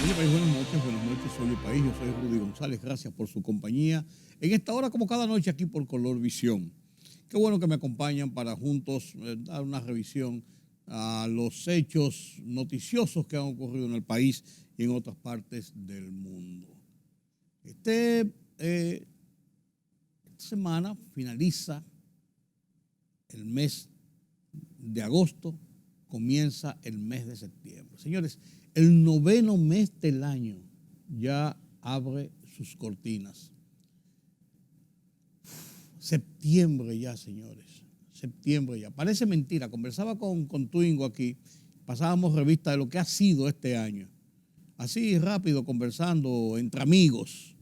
Oye, país, buenas noches, soy el país, yo soy Rudy González, gracias por su compañía. En esta hora, como cada noche, aquí por Color Visión. Qué bueno que me acompañan para juntos dar una revisión a los hechos noticiosos que han ocurrido en el país y en otras partes del mundo. Esta semana finaliza el mes de agosto, comienza el mes de septiembre. Señores, el noveno mes del año ya abre sus cortinas. Septiembre ya, señores. Septiembre ya. Parece mentira. Conversaba con Twingo aquí. Pasábamos revista de lo que ha sido este año. Así rápido, conversando entre amigos.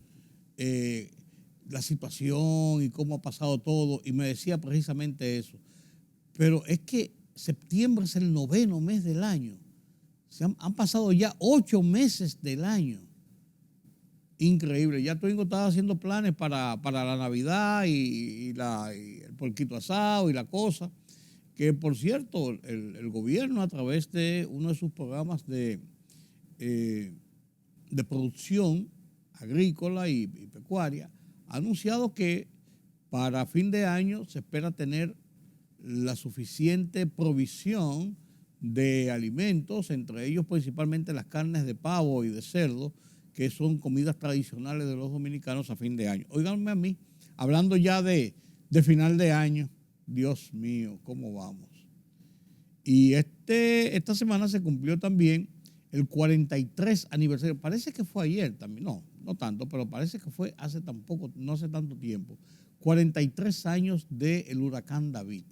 La situación y cómo ha pasado todo. Y me decía precisamente eso. Pero es que septiembre es el noveno mes del año. Han pasado ya 8 meses del año. Increíble. Ya Twingo estaba haciendo planes para la Navidad y el porquito asado y la cosa. Que, por cierto, el gobierno, a través de uno de sus programas de producción agrícola y pecuaria, ha anunciado que para fin de año se espera tener la suficiente provisión de alimentos, entre ellos principalmente las carnes de pavo y de cerdo, que son comidas tradicionales de los dominicanos a fin de año. Óiganme a mí, hablando ya de final de año, Dios mío, ¿cómo vamos? Y esta semana se cumplió también el 43 aniversario, parece que fue ayer también, no tanto, pero parece que fue no hace tanto tiempo, 43 años del huracán David,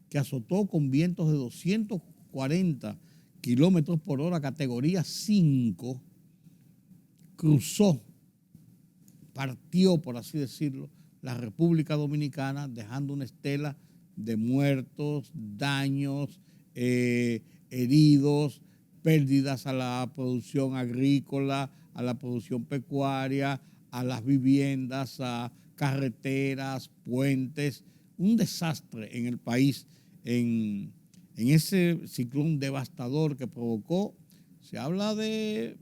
que azotó con vientos de 240 kilómetros por hora, categoría 5, cruzó, partió, por así decirlo, la República Dominicana, dejando una estela de muertos, daños, heridos, pérdidas a la producción agrícola, a la producción pecuaria, a las viviendas, a carreteras, puentes, un desastre en el país, en ese ciclón devastador que provocó. Se habla de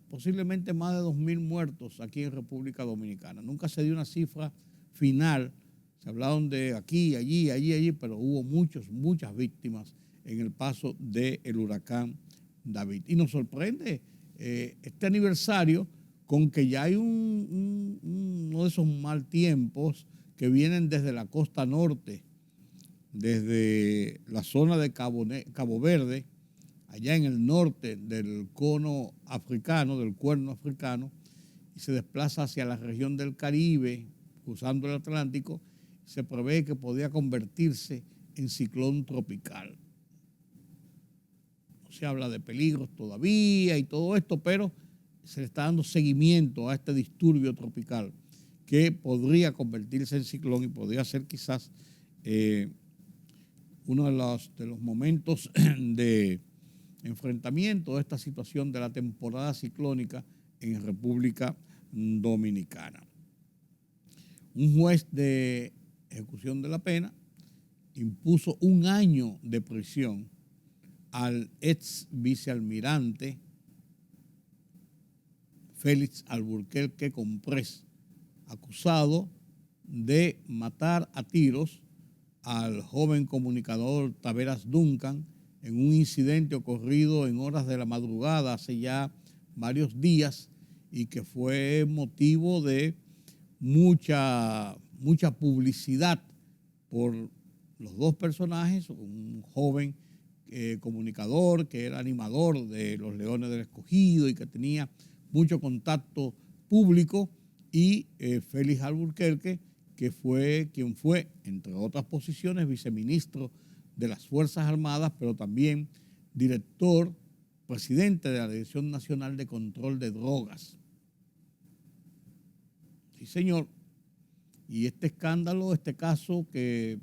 posiblemente más de 2.000 muertos aquí en República Dominicana. Nunca se dio una cifra final. Se hablaron de aquí, allí, pero hubo muchas víctimas en el paso del huracán David. Y nos sorprende este aniversario con que ya hay uno de esos mal tiempos que vienen desde la costa norte, desde la zona de Cabo Verde, allá en el norte del cono africano, del cuerno africano, y se desplaza hacia la región del Caribe, cruzando el Atlántico. Se prevé que podría convertirse en ciclón tropical. No se habla de peligros todavía y todo esto, pero se le está dando seguimiento a este disturbio tropical que podría convertirse en ciclón y podría ser quizás uno de los momentos de enfrentamiento de esta situación de la temporada ciclónica en República Dominicana. Un juez de ejecución de la pena impuso 1 año de prisión al ex vicealmirante Félix Alburquerque Comprés, acusado de matar a tiros al joven comunicador Taveras Duncan en un incidente ocurrido en horas de la madrugada hace ya varios días y que fue motivo de mucha publicidad por los dos personajes, un joven comunicador que era animador de los Leones del Escogido y que tenía mucho contacto público, y Félix Alburquerque, que fue quien fue, entre otras posiciones, viceministro de las Fuerzas Armadas, pero también presidente de la Dirección Nacional de Control de Drogas. Sí, señor. Y este escándalo, este caso que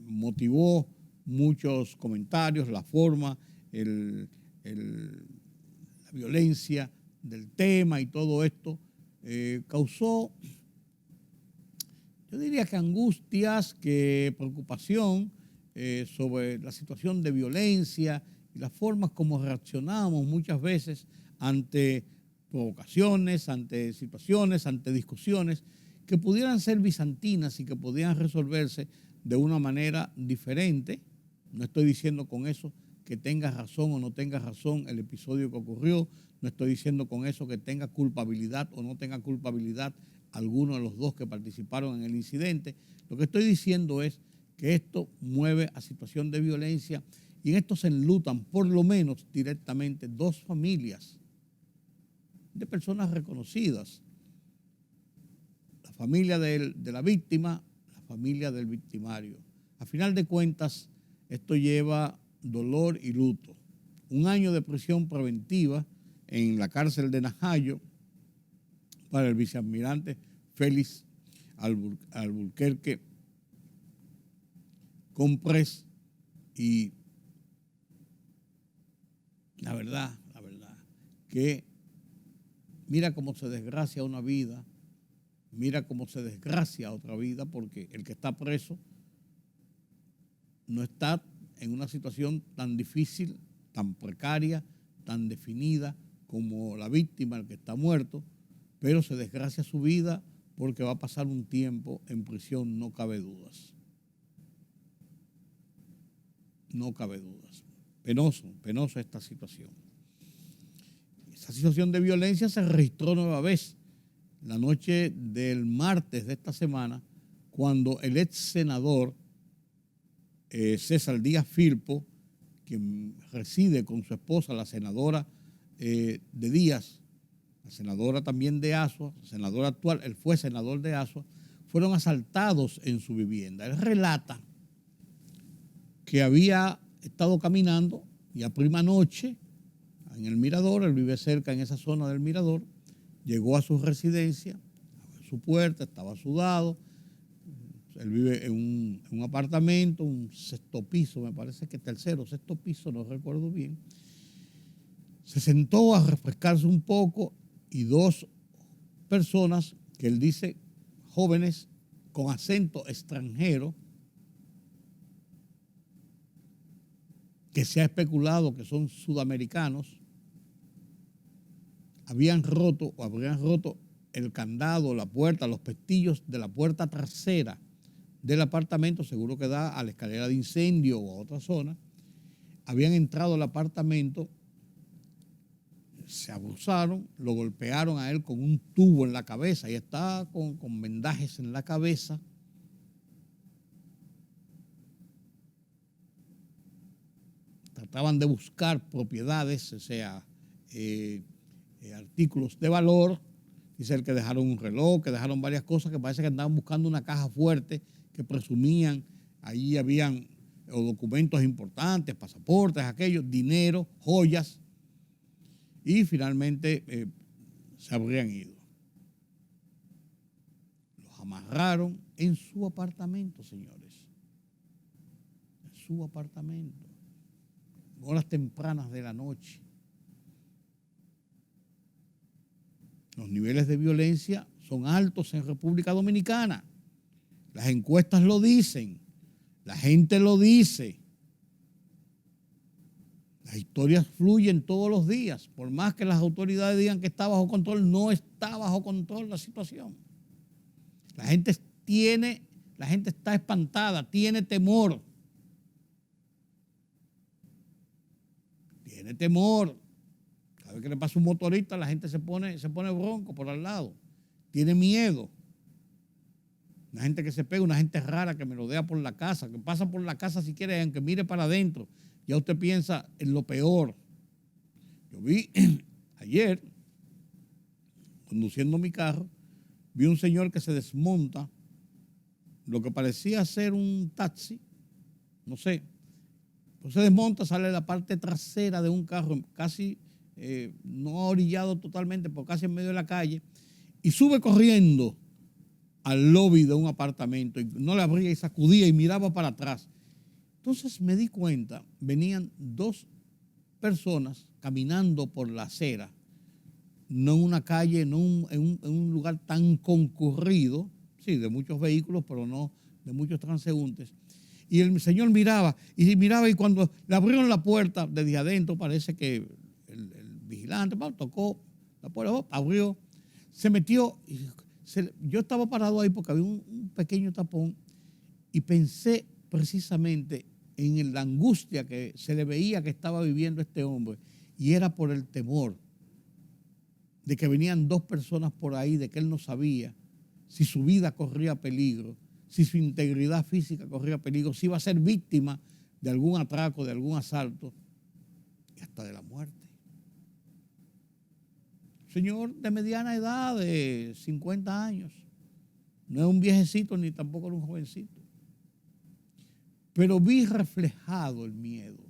motivó muchos comentarios, la forma, la violencia del tema y todo esto, causó, yo diría que angustias, que preocupación sobre la situación de violencia y las formas como reaccionamos muchas veces ante provocaciones, ante situaciones, ante discusiones que pudieran ser bizantinas y que pudieran resolverse de una manera diferente. No estoy diciendo con eso que tenga razón o no tenga razón el episodio que ocurrió, no estoy diciendo con eso que tenga culpabilidad o no tenga culpabilidad alguno de los dos que participaron en el incidente. Lo que estoy diciendo es que esto mueve a situación de violencia y en esto se enlutan por lo menos directamente dos familias de personas reconocidas. La familia de la víctima, la familia del victimario. A final de cuentas, esto lleva dolor y luto. 1 año de prisión preventiva en la cárcel de Najayo para el vicealmirante Félix Alburquerque Comprés y la verdad, que mira cómo se desgracia una vida, mira cómo se desgracia otra vida, porque el que está preso no está en una situación tan difícil, tan precaria, tan definida como la víctima, el que está muerto, pero se desgracia su vida porque va a pasar un tiempo en prisión, no cabe dudas. No cabe dudas. Penoso esta situación. Esa situación de violencia se registró nueva vez la noche del martes de esta semana, cuando el ex senador César Díaz Firpo, quien reside con su esposa, la senadora de Díaz, la senadora también de Asua, senadora actual, él fue senador de Asua, fueron asaltados en su vivienda. Él relata que había estado caminando y a prima noche en el Mirador, él vive cerca en esa zona del Mirador, llegó a su residencia, abrió su puerta, estaba sudado. Él vive en un apartamento, un 6º piso, me parece que 3º o 6º piso, no recuerdo bien. Se sentó a refrescarse un poco y 2 personas que él dice jóvenes con acento extranjero, que se ha especulado que son sudamericanos, habrían roto el candado, la puerta, los pestillos de la puerta trasera del apartamento, seguro que da a la escalera de incendio o a otra zona. Habían entrado al apartamento, se abusaron, lo golpearon a él con un tubo en la cabeza y está con vendajes en la cabeza. Trataban de buscar propiedades, o sea, artículos de valor. Dice él que dejaron un reloj, que dejaron varias cosas, que parece que andaban buscando una caja fuerte que presumían, ahí habían documentos importantes, pasaportes, aquellos, dinero, joyas, y finalmente se habrían ido. Los amarraron en su apartamento, señores, en su apartamento, horas tempranas de la noche. Los niveles de violencia son altos en República Dominicana. Las encuestas lo dicen, la gente lo dice. Las historias fluyen todos los días. Por más que las autoridades digan que está bajo control, no está bajo control la situación. La gente está espantada, tiene temor. Tiene temor. Cada vez que le pasa un motorista, la gente se pone bronco por al lado. Tiene miedo. Una gente que se pega, una gente rara que melodea por la casa, que pasa por la casa si quiere, aunque mire para adentro. Ya usted piensa en lo peor. Yo vi ayer, conduciendo mi carro, vi un señor que se desmonta lo que parecía ser un taxi, no sé. Pues se desmonta, sale la parte trasera de un carro, casi no orillado totalmente, pero casi en medio de la calle, y sube corriendo al lobby de un apartamento, y no le abría y sacudía y miraba para atrás. Entonces me di cuenta, venían 2 personas caminando por la acera, no en una calle, no en un lugar tan concurrido, sí, de muchos vehículos, pero no de muchos transeúntes. Y el señor miraba y cuando le abrieron la puerta desde adentro, parece que el vigilante tocó la puerta, abrió, se metió. Yo estaba parado ahí porque había un pequeño tapón y pensé precisamente en la angustia que se le veía que estaba viviendo este hombre, y era por el temor de que venían dos personas por ahí, de que él no sabía si su vida corría peligro, si su integridad física corría peligro, si iba a ser víctima de algún atraco, de algún asalto y hasta de la muerte. Señor de mediana edad, de 50 años, no es un viejecito ni tampoco era un jovencito. Pero vi reflejado el miedo,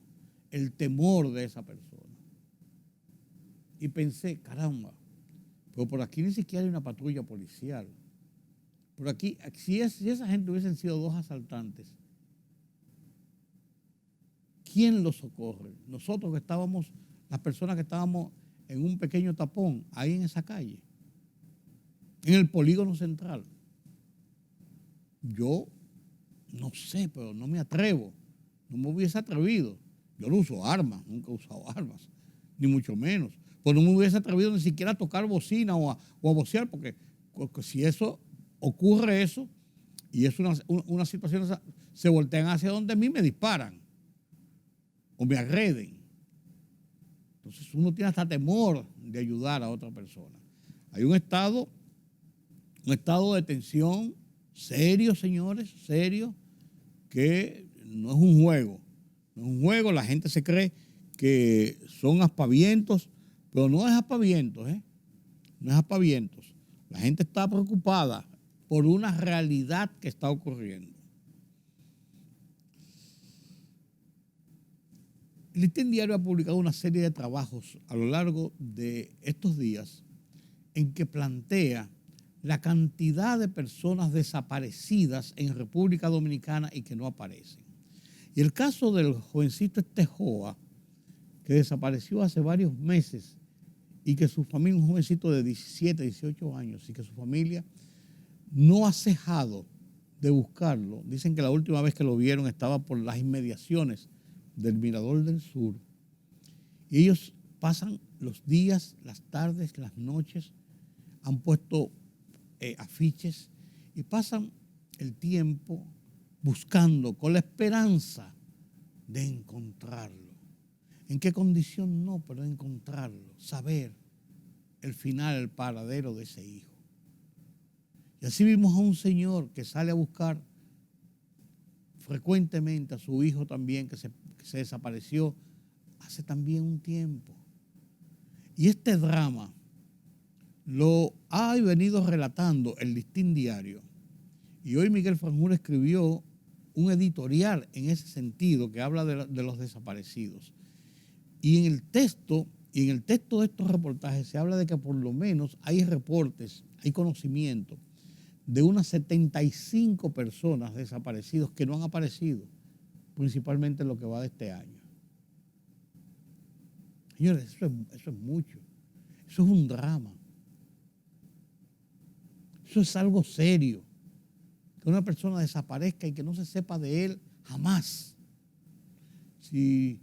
el temor de esa persona. Y pensé, caramba, pero por aquí ni siquiera hay una patrulla policial. Por aquí, si esa gente hubiesen sido dos asaltantes, ¿quién los socorre? Nosotros que estábamos, las personas que estábamos en un pequeño tapón, ahí en esa calle, en el polígono central. Yo no sé, pero no me atrevo, no me hubiese atrevido. Yo no uso armas, nunca he usado armas, ni mucho menos. Pues no me hubiese atrevido ni siquiera a tocar bocina o a vocear, porque si eso ocurre eso, y es una situación, se voltean hacia donde a mí me disparan o me agreden. Entonces uno tiene hasta temor de ayudar a otra persona. Hay un estado de tensión serio, señores, serio, que no es un juego. No es un juego, la gente se cree que son aspavientos, pero no es aspavientos, no es aspavientos. La gente está preocupada por una realidad que está ocurriendo. El Listín Diario ha publicado una serie de trabajos a lo largo de estos días en que plantea la cantidad de personas desaparecidas en República Dominicana y que no aparecen. Y el caso del jovencito Joa, que desapareció hace varios meses y que su familia, un jovencito de 17, 18 años, y que su familia no ha cejado de buscarlo. Dicen que la última vez que lo vieron estaba por las inmediaciones del Mirador del Sur. Y ellos pasan los días, las tardes, las noches, han puesto afiches y pasan el tiempo buscando con la esperanza de encontrarlo. ¿En qué condición? No, pero de encontrarlo, saber el final, el paradero de ese hijo. Y así vimos a un señor que sale a buscar frecuentemente a su hijo también, que se desapareció hace también un tiempo. Y este drama lo ha venido relatando el Listín Diario. Y hoy Miguel Franjul escribió un editorial en ese sentido que habla de los desaparecidos. Y en el texto de estos reportajes se habla de que por lo menos hay reportes, hay conocimiento de unas 75 personas desaparecidos que no han aparecido, principalmente en lo que va de este año. Señores, eso es mucho. Eso es un drama. Eso es algo serio. Que una persona desaparezca y que no se sepa de él jamás. Si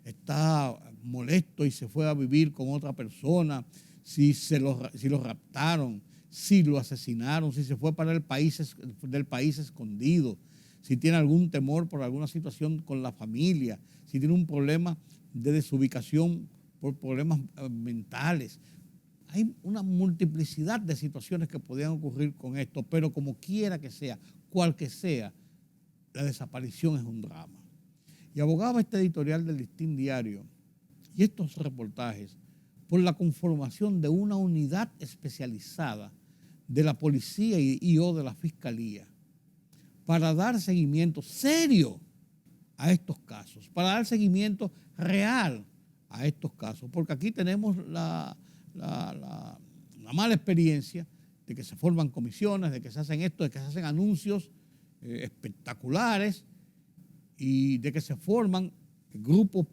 está molesto y se fue a vivir con otra persona, si lo raptaron, si lo asesinaron, si se fue para del país escondido, si tiene algún temor por alguna situación con la familia, si tiene un problema de desubicación por problemas mentales. Hay una multiplicidad de situaciones que podrían ocurrir con esto, pero como quiera que sea, cual que sea, la desaparición es un drama. Y abogaba este editorial del Listín Diario y estos reportajes por la conformación de una unidad especializada de la policía y/o de la fiscalía para dar seguimiento serio a estos casos, para dar seguimiento real a estos casos, porque aquí tenemos la mala experiencia de que se forman comisiones, de que se hacen esto, de que se hacen anuncios espectaculares y de que se forman grupos,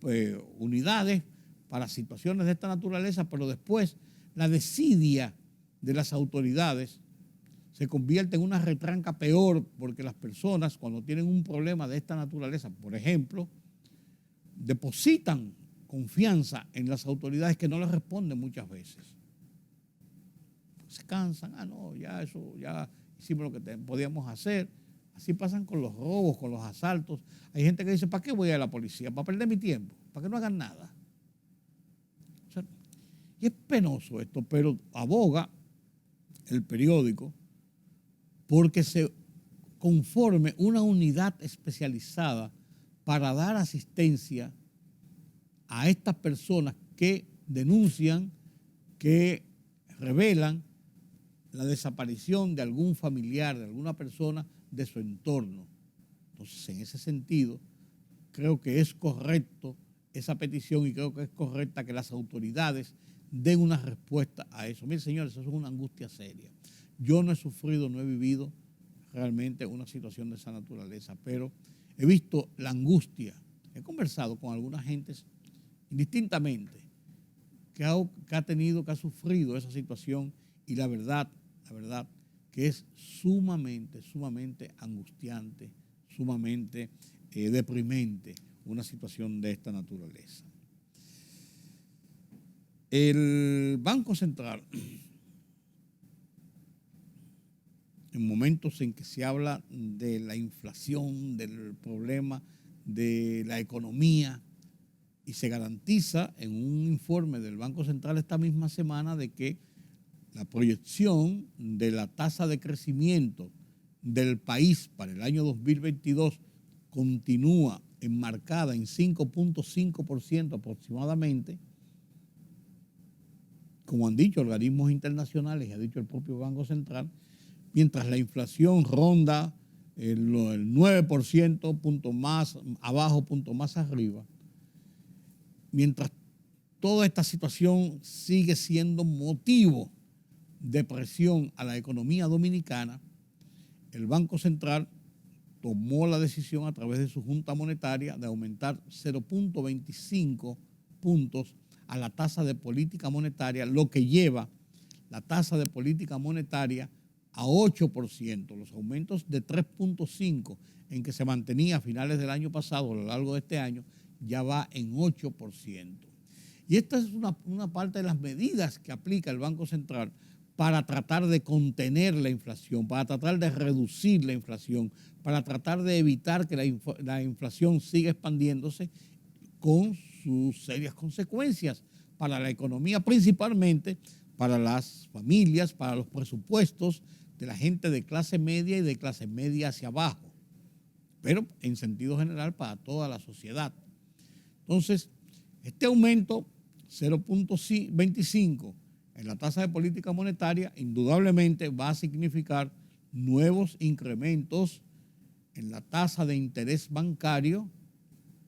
unidades para situaciones de esta naturaleza, pero después la desidia de las autoridades se convierte en una retranca peor, porque las personas, cuando tienen un problema de esta naturaleza, por ejemplo, depositan confianza en las autoridades que no les responden muchas veces. Se cansan, no, ya eso, ya hicimos lo que podíamos hacer. Así pasan con los robos, con los asaltos. Hay gente que dice, ¿para qué voy a la policía? ¿Para perder mi tiempo? ¿Para que no hagan nada? O sea, y es penoso esto, pero aboga el periódico porque se conforme una unidad especializada para dar asistencia a estas personas que denuncian, que revelan la desaparición de algún familiar, de alguna persona de su entorno. Entonces, en ese sentido, creo que es correcto esa petición y creo que es correcta que las autoridades den una respuesta a eso. Miren, señores, eso es una angustia seria. Yo no he sufrido, no he vivido realmente una situación de esa naturaleza, pero he visto la angustia. He conversado con algunas gentes indistintamente que ha sufrido esa situación y la verdad que es sumamente angustiante, sumamente deprimente una situación de esta naturaleza. El Banco Central, en momentos en que se habla de la inflación, del problema de la economía, y se garantiza en un informe del Banco Central esta misma semana de que la proyección de la tasa de crecimiento del país para el año 2022 continúa enmarcada en 5.5% aproximadamente, como han dicho organismos internacionales y ha dicho el propio Banco Central, mientras la inflación ronda el 9%, punto más abajo, punto más arriba, mientras toda esta situación sigue siendo motivo de presión a la economía dominicana, el Banco Central tomó la decisión a través de su Junta Monetaria de aumentar 0.25 puntos a la tasa de política monetaria, lo que lleva la tasa de política monetaria a 8%. Los aumentos de 3.5 en que se mantenía a finales del año pasado, a lo largo de este año, ya va en 8%. Y esta es una parte de las medidas que aplica el Banco Central para tratar de contener la inflación, para tratar de reducir la inflación, para tratar de evitar que la inflación siga expandiéndose con sus serias consecuencias para la economía, principalmente para las familias, para los presupuestos de la gente de clase media y de clase media hacia abajo, pero en sentido general para toda la sociedad. Entonces, este aumento 0.25 en la tasa de política monetaria indudablemente va a significar nuevos incrementos en la tasa de interés bancario,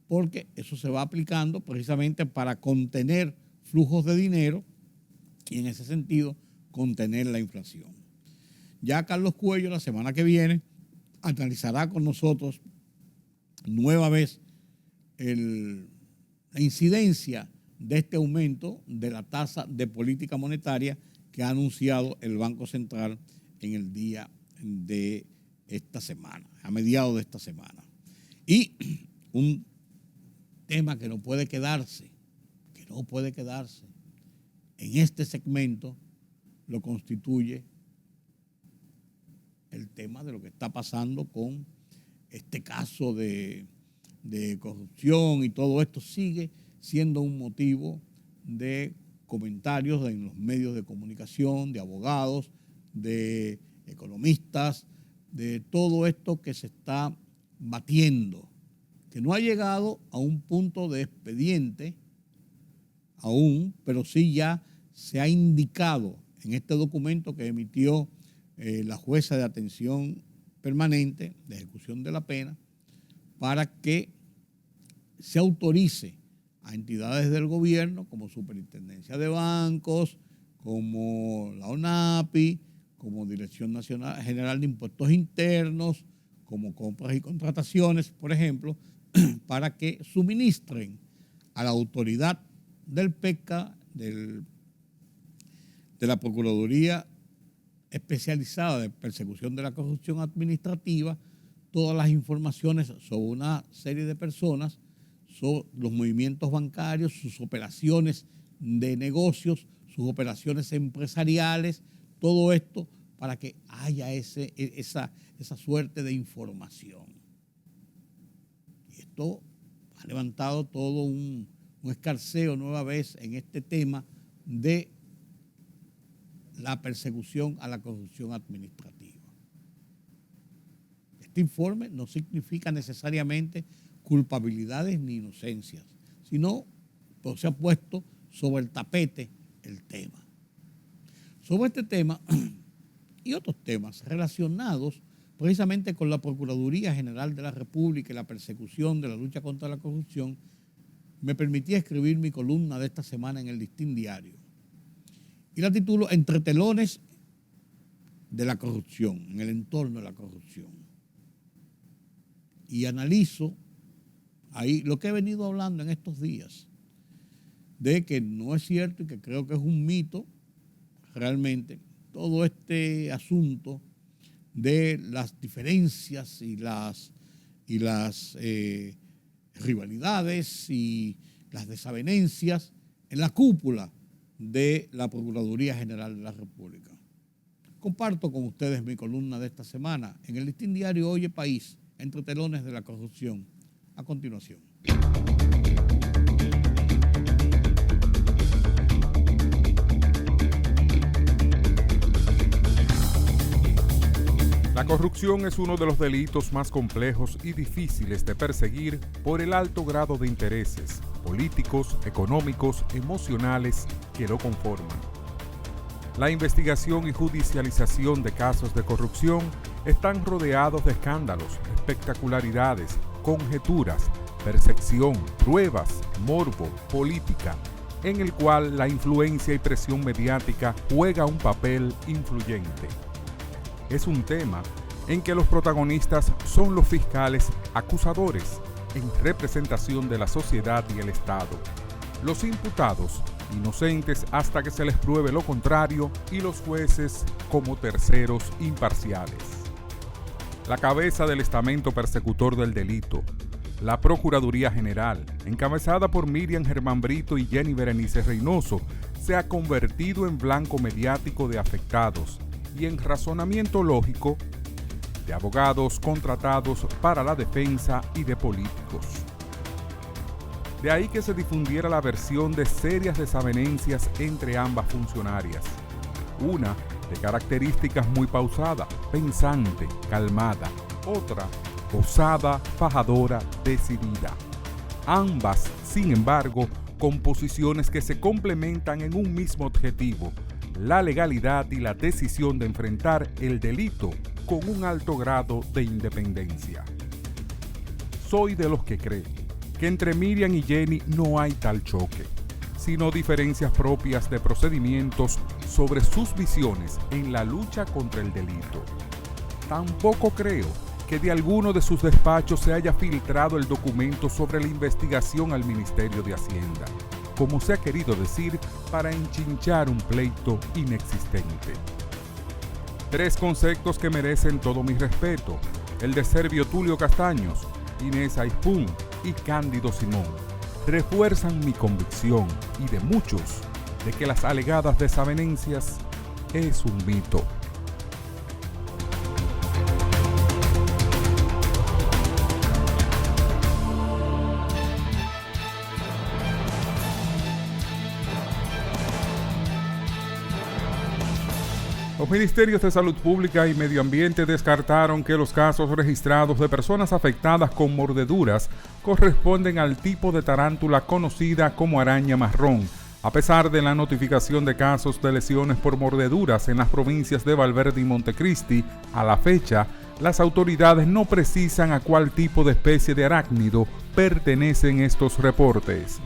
porque eso se va aplicando precisamente para contener flujos de dinero y en ese sentido contener la inflación. Ya Carlos Cuello la semana que viene analizará con nosotros nueva vez la incidencia de este aumento de la tasa de política monetaria que ha anunciado el Banco Central en el día de esta semana, a mediados de esta semana. Y un tema que no puede quedarse en este segmento lo constituye el tema de lo que está pasando con este caso de corrupción y todo esto sigue siendo un motivo de comentarios en los medios de comunicación, de abogados, de economistas, de todo esto que se está batiendo, que no ha llegado a un punto de expediente aún, pero sí ya se ha indicado en este documento que emitió la jueza de atención permanente de ejecución de la pena para que se autorice a entidades del gobierno como Superintendencia de Bancos, como la ONAPI, como Dirección Nacional General de Impuestos Internos, como Compras y Contrataciones, por ejemplo, para que suministren a la autoridad del PECA, de la Procuraduría especializada de persecución de la corrupción administrativa todas las informaciones sobre una serie de personas, sobre los movimientos bancarios, sus operaciones de negocios, sus operaciones empresariales, todo esto para que haya esa suerte de información. Y esto ha levantado todo un escarceo nueva vez en este tema de la persecución a la corrupción administrativa. Este informe no significa necesariamente culpabilidades ni inocencias, sino que se ha puesto sobre el tapete el tema. Sobre este tema y otros temas relacionados precisamente con la Procuraduría General de la República y la persecución de la lucha contra la corrupción, me permití escribir mi columna de esta semana en el Listín Diario. Y la titulo Entre telones de la corrupción, en el entorno de la corrupción. Y analizo ahí lo que he venido hablando en estos días, de que no es cierto y que creo que es un mito realmente todo este asunto de las diferencias y las rivalidades y las desavenencias en la cúpula de la Procuraduría General de la República. Comparto con ustedes mi columna de esta semana en el Listín Diario Oye País, Entre telones de la corrupción, a continuación. La corrupción es uno de los delitos más complejos y difíciles de perseguir por el alto grado de intereses políticos, económicos, emocionales que lo conforman. La investigación y judicialización de casos de corrupción están rodeados de escándalos, espectacularidades, conjeturas, percepción, pruebas, morbo, política, en el cual la influencia y presión mediática juega un papel influyente. Es un tema en que los protagonistas son los fiscales acusadores en representación de la sociedad y el Estado, los imputados inocentes hasta que se les pruebe lo contrario y los jueces como terceros imparciales. La cabeza del estamento persecutor del delito, la Procuraduría General, encabezada por Miriam Germán Brito y Jenny Berenice Reynoso, se ha convertido en blanco mediático de afectados y en razonamiento lógico de abogados contratados para la defensa y de políticos. De ahí que se difundiera la versión de serias desavenencias entre ambas funcionarias. Una de características muy pausada, pensante, calmada. Otra, osada, fajadora, decidida. Ambas, sin embargo, con posiciones que se complementan en un mismo objetivo: la legalidad y la decisión de enfrentar el delito con un alto grado de independencia. Soy de los que cree que entre Miriam y Jenny no hay tal choque, sino diferencias propias de procedimientos sobre sus visiones en la lucha contra el delito. Tampoco creo que de alguno de sus despachos se haya filtrado el documento sobre la investigación al Ministerio de Hacienda, como se ha querido decir para enchinchar un pleito inexistente. Tres conceptos que merecen todo mi respeto: el de Servio Tulio Castaños, Inés Ayspún y Cándido Simón, refuerzan mi convicción y de muchos de que las alegadas desavenencias es un mito. Los ministerios de Salud Pública y Medio Ambiente descartaron que los casos registrados de personas afectadas con mordeduras corresponden al tipo de tarántula conocida como araña marrón, a pesar de la notificación de casos de lesiones por mordeduras en las provincias de Valverde y Montecristi. A la fecha, las autoridades no precisan a cuál tipo de especie de arácnido pertenecen estos reportes.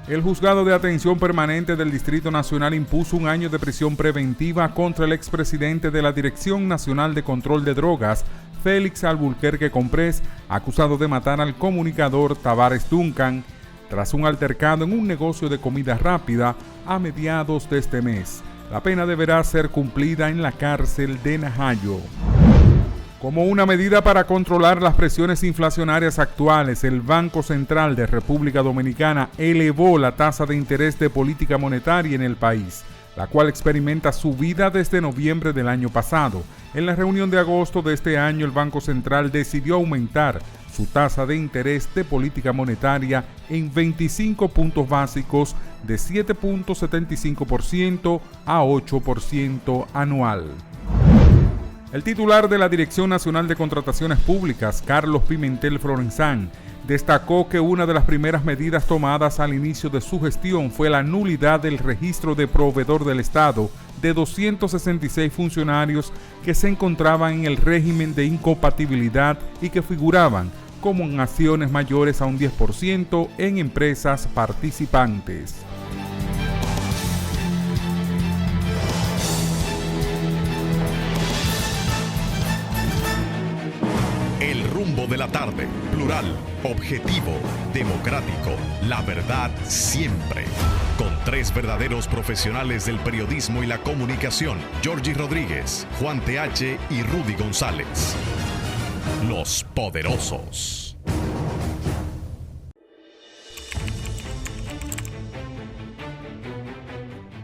El Juzgado de Atención Permanente del Distrito Nacional impuso 1 año de prisión preventiva contra el expresidente de la Dirección Nacional de Control de Drogas, Félix Alburquerque Comprés, acusado de matar al comunicador Tavares Duncan, tras un altercado en un negocio de comida rápida a mediados de este mes. La pena deberá ser cumplida en la cárcel de Najayo. Como una medida para controlar las presiones inflacionarias actuales, el Banco Central de República Dominicana elevó la tasa de interés de política monetaria en el país, la cual experimenta subida desde noviembre del año pasado. En la reunión de agosto de este año, el Banco Central decidió aumentar su tasa de interés de política monetaria en 25 puntos básicos de 7.75% a 8% anual. El titular de la Dirección Nacional de Contrataciones Públicas, Carlos Pimentel Florenzán, destacó que una de las primeras medidas tomadas al inicio de su gestión fue la nulidad del registro de proveedor del Estado de 266 funcionarios que se encontraban en el régimen de incompatibilidad y que figuraban como en acciones mayores a un 10% en empresas participantes. El rumbo de la tarde, plural, objetivo, democrático, la verdad siempre. Con tres verdaderos profesionales del periodismo y la comunicación, Georgie Rodríguez, Juan TH y Rudy González. Los Poderosos.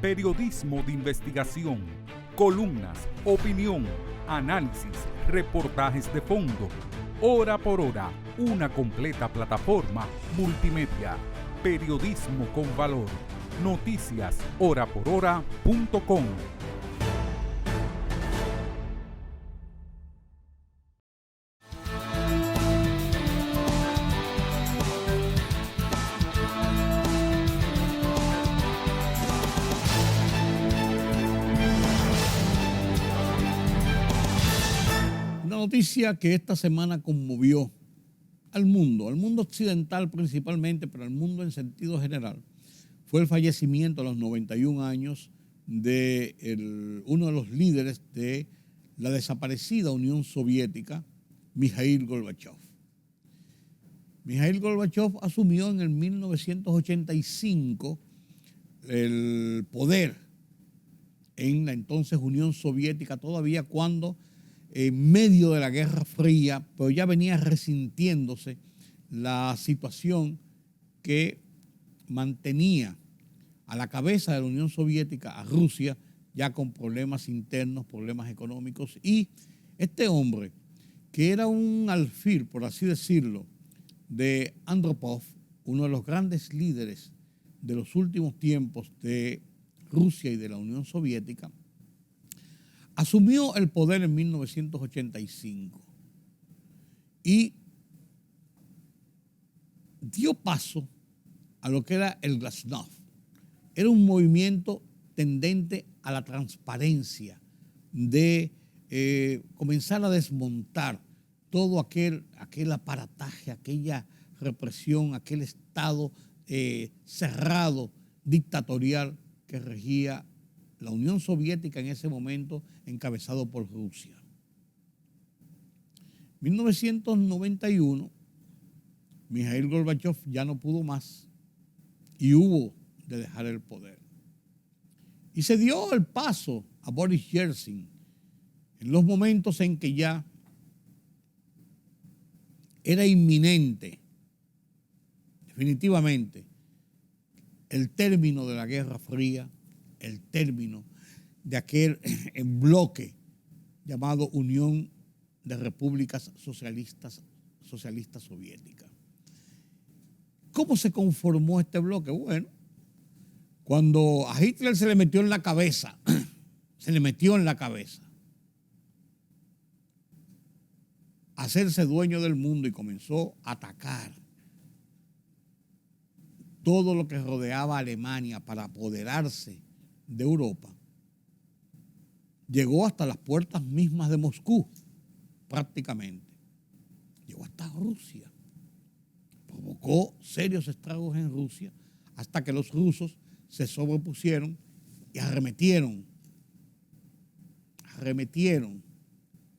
Periodismo de investigación, columnas, opinión, análisis, reportajes de fondo. Hora por hora, una completa plataforma multimedia. Periodismo con valor. Noticias horaporhora.com. Noticia que esta semana conmovió al mundo occidental principalmente, pero al mundo en sentido general, fue el fallecimiento a los 91 años de uno de los líderes de la desaparecida Unión Soviética, Mikhail Gorbachev. Mikhail Gorbachev asumió en el 1985 el poder en la entonces Unión Soviética, todavía cuando en medio de la Guerra Fría, pero ya venía resintiéndose la situación que mantenía a la cabeza de la Unión Soviética a Rusia, ya con problemas internos, problemas económicos. Y este hombre, que era un alfil, por así decirlo, de Andropov, uno de los grandes líderes de los últimos tiempos de Rusia y de la Unión Soviética, asumió el poder en 1985 y dio paso a lo que era el Glasnost. Era un movimiento tendente a la transparencia, de comenzar a desmontar todo aquel aparataje, aquella represión, aquel Estado cerrado, dictatorial que regía la Unión Soviética en ese momento, encabezado por Rusia. En 1991, Mikhail Gorbachev ya no pudo más y hubo de dejar el poder. Y se dio el paso a Boris Yeltsin en los momentos en que ya era inminente, definitivamente, el término de la Guerra Fría, el término de aquel bloque llamado Unión de Repúblicas Socialistas Soviéticas. ¿Cómo se conformó este bloque? Bueno, cuando a Hitler se le metió en la cabeza hacerse dueño del mundo y comenzó a atacar todo lo que rodeaba a Alemania para apoderarse de Europa, llegó hasta las puertas mismas de Moscú, prácticamente. Llegó hasta Rusia. Provocó serios estragos en Rusia hasta que los rusos se sobrepusieron y arremetieron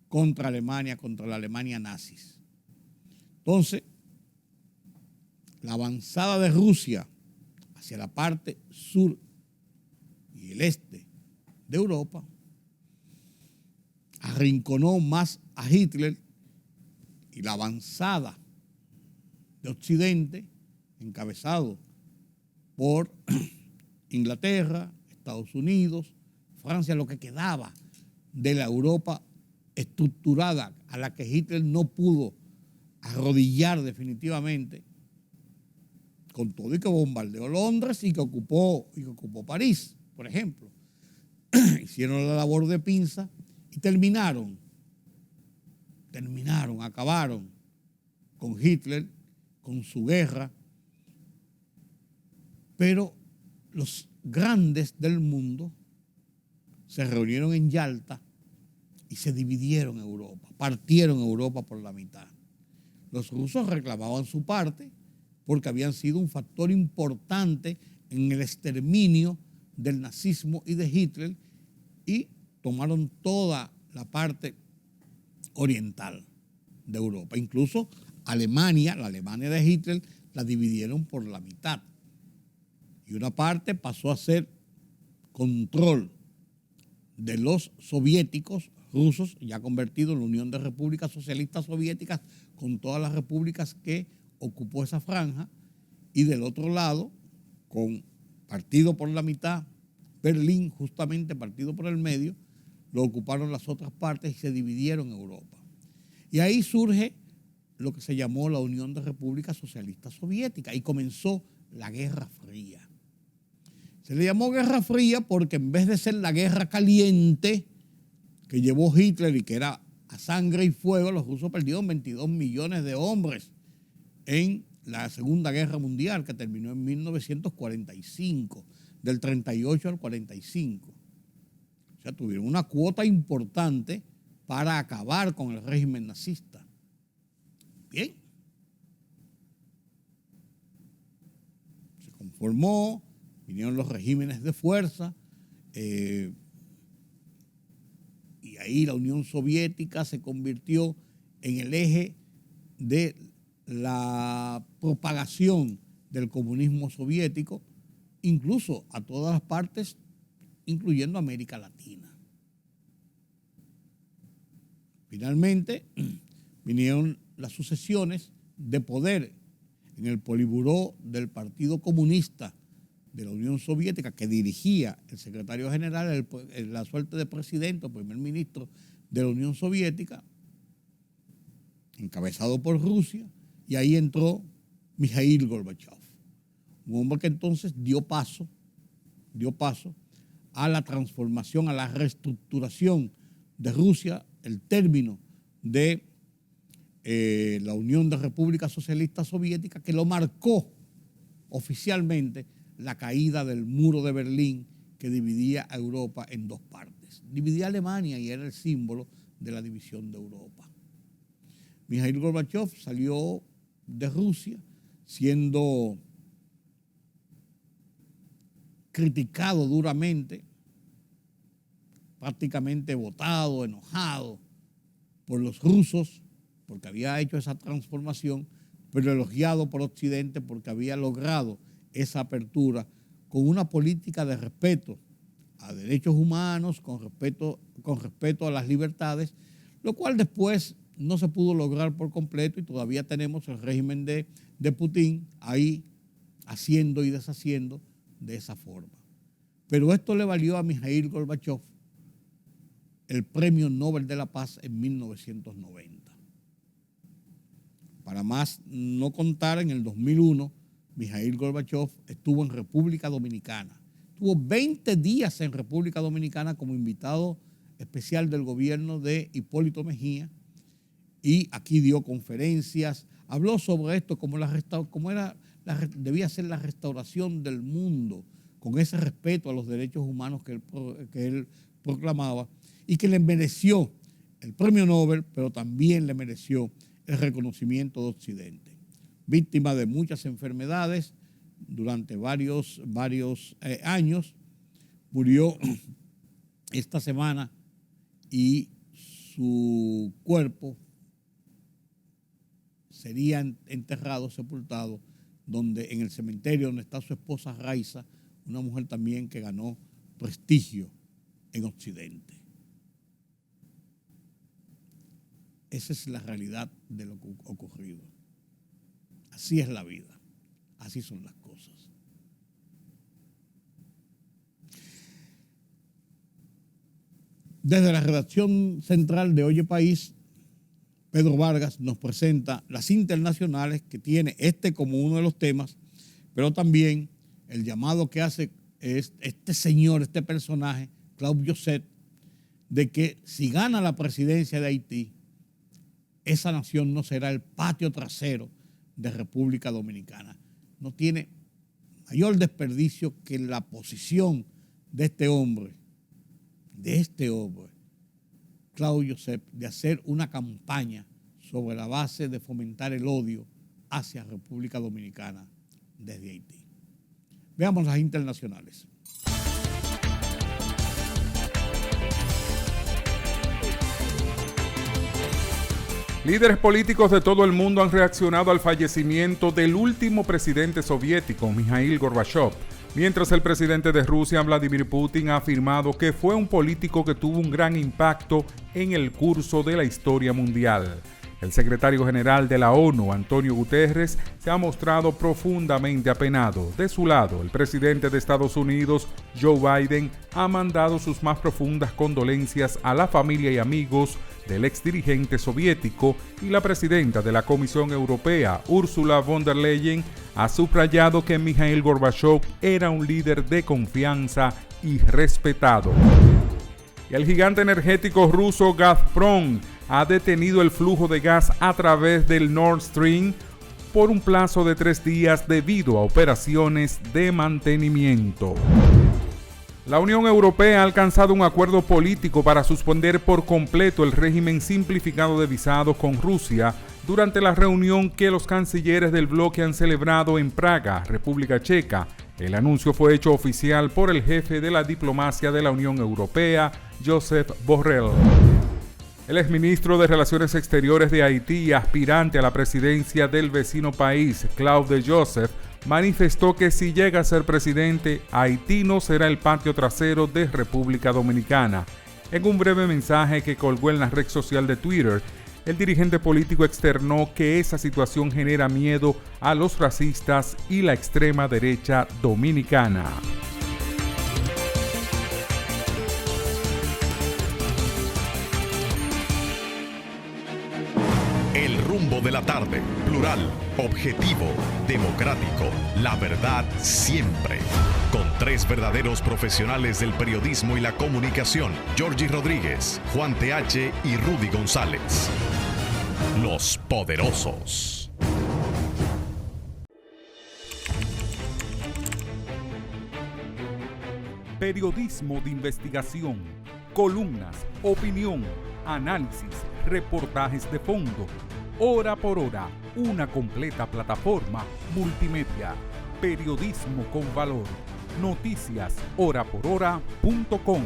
contra Alemania, contra la Alemania nazis. Entonces, la avanzada de Rusia hacia la parte sur y el este de Europa, arrinconó más a Hitler y la avanzada de Occidente, encabezado por Inglaterra, Estados Unidos, Francia, lo que quedaba de la Europa estructurada a la que Hitler no pudo arrodillar definitivamente, con todo y que bombardeó Londres y que ocupó París, por ejemplo. Hicieron la labor de pinza y acabaron con Hitler, con su guerra, pero los grandes del mundo se reunieron en Yalta y se dividieron Europa, partieron Europa por la mitad. Los rusos reclamaban su parte porque habían sido un factor importante en el exterminio del nazismo y de Hitler y tomaron toda la parte oriental de Europa. Incluso Alemania, la Alemania de Hitler, la dividieron por la mitad. Y una parte pasó a ser control de los soviéticos rusos, ya convertido en la Unión de Repúblicas Socialistas Soviéticas, con todas las repúblicas que ocupó esa franja, y del otro lado, con partido por la mitad, Berlín, justamente partido por el medio, lo ocuparon las otras partes y se dividieron Europa. Y ahí surge lo que se llamó la Unión de Repúblicas Socialistas Soviéticas y comenzó la Guerra Fría. Se le llamó Guerra Fría porque en vez de ser la guerra caliente que llevó Hitler y que era a sangre y fuego, los rusos perdieron 22 millones de hombres en la Segunda Guerra Mundial, que terminó en 1945, del 38 al 45. O sea, tuvieron una cuota importante para acabar con el régimen nazista. Bien. Se conformó, vinieron los regímenes de fuerza, y ahí la Unión Soviética se convirtió en el eje de la propagación del comunismo soviético, incluso a todas las partes, incluyendo América Latina. Finalmente, vinieron las sucesiones de poder en el Politburó del Partido Comunista de la Unión Soviética, que dirigía el secretario general, la suerte de presidente o primer ministro de la Unión Soviética, encabezado por Rusia, y ahí entró Mikhail Gorbachev, un hombre que entonces dio paso a la transformación, a la reestructuración de Rusia, el término de la Unión de Repúblicas Socialistas Soviéticas, que lo marcó oficialmente la caída del muro de Berlín que dividía a Europa en dos partes. Dividía a Alemania y era el símbolo de la división de Europa. Mikhail Gorbachev salió de Rusia siendo criticado duramente, prácticamente votado, enojado por los rusos porque había hecho esa transformación, pero elogiado por Occidente porque había logrado esa apertura con una política de respeto a derechos humanos, con respeto a las libertades, lo cual después no se pudo lograr por completo y todavía tenemos el régimen de Putin ahí haciendo y deshaciendo de esa forma. Pero esto le valió a Mikhail Gorbachev el Premio Nobel de la Paz en 1990. Para más no contar, en el 2001, Mikhail Gorbachev estuvo en República Dominicana. Estuvo 20 días en República Dominicana como invitado especial del gobierno de Hipólito Mejía y aquí dio conferencias, habló sobre esto debía ser la restauración del mundo con ese respeto a los derechos humanos que él proclamaba y que le mereció el premio Nobel, pero también le mereció el reconocimiento de Occidente. Víctima de muchas enfermedades durante varios años, murió esta semana y su cuerpo sería enterrado, sepultado, en el cementerio donde está su esposa Raiza, una mujer también que ganó prestigio en Occidente. Esa es la realidad de lo que ha ocurrido. Así es la vida, así son las cosas. Desde la redacción central de Oye País, Pedro Vargas nos presenta las internacionales que tiene como uno de los temas, pero también el llamado que hace este señor, este personaje, Claude Joseph, de que si gana la presidencia de Haití, esa nación no será el patio trasero de República Dominicana. No tiene mayor desperdicio que la posición de este hombre, Claude Joseph, de hacer una campaña sobre la base de fomentar el odio hacia República Dominicana desde Haití. Veamos las internacionales. Líderes políticos de todo el mundo han reaccionado al fallecimiento del último presidente soviético, Mikhail Gorbachev, mientras el presidente de Rusia, Vladimir Putin, ha afirmado que fue un político que tuvo un gran impacto en el curso de la historia mundial. El secretario general de la ONU, Antonio Guterres, se ha mostrado profundamente apenado. De su lado, el presidente de Estados Unidos, Joe Biden, ha mandado sus más profundas condolencias a la familia y amigos del exdirigente soviético, y la presidenta de la Comisión Europea, Ursula von der Leyen, ha subrayado que Mikhail Gorbachev era un líder de confianza y respetado. Y el gigante energético ruso Gazprom ha detenido el flujo de gas a través del Nord Stream por un plazo de 3 días debido a operaciones de mantenimiento. La Unión Europea ha alcanzado un acuerdo político para suspender por completo el régimen simplificado de visados con Rusia durante la reunión que los cancilleres del bloque han celebrado en Praga, República Checa. El anuncio fue hecho oficial por el jefe de la diplomacia de la Unión Europea, Josep Borrell. El exministro de Relaciones Exteriores de Haití y aspirante a la presidencia del vecino país, Claude Joseph, manifestó que si llega a ser presidente, Haití no será el patio trasero de República Dominicana. En un breve mensaje que colgó en la red social de Twitter, el dirigente político externó que esa situación genera miedo a los racistas y la extrema derecha dominicana. El rumbo de la tarde, plural, objetivo, democrático, la verdad siempre. Con 3 verdaderos profesionales del periodismo y la comunicación, Georgie Rodríguez, Juan TH y Rudy González. Los poderosos. Periodismo de investigación, columnas, opinión, análisis, reportajes de fondo. Hora por hora, una completa plataforma multimedia. Periodismo con valor. Noticias horaporhora.com.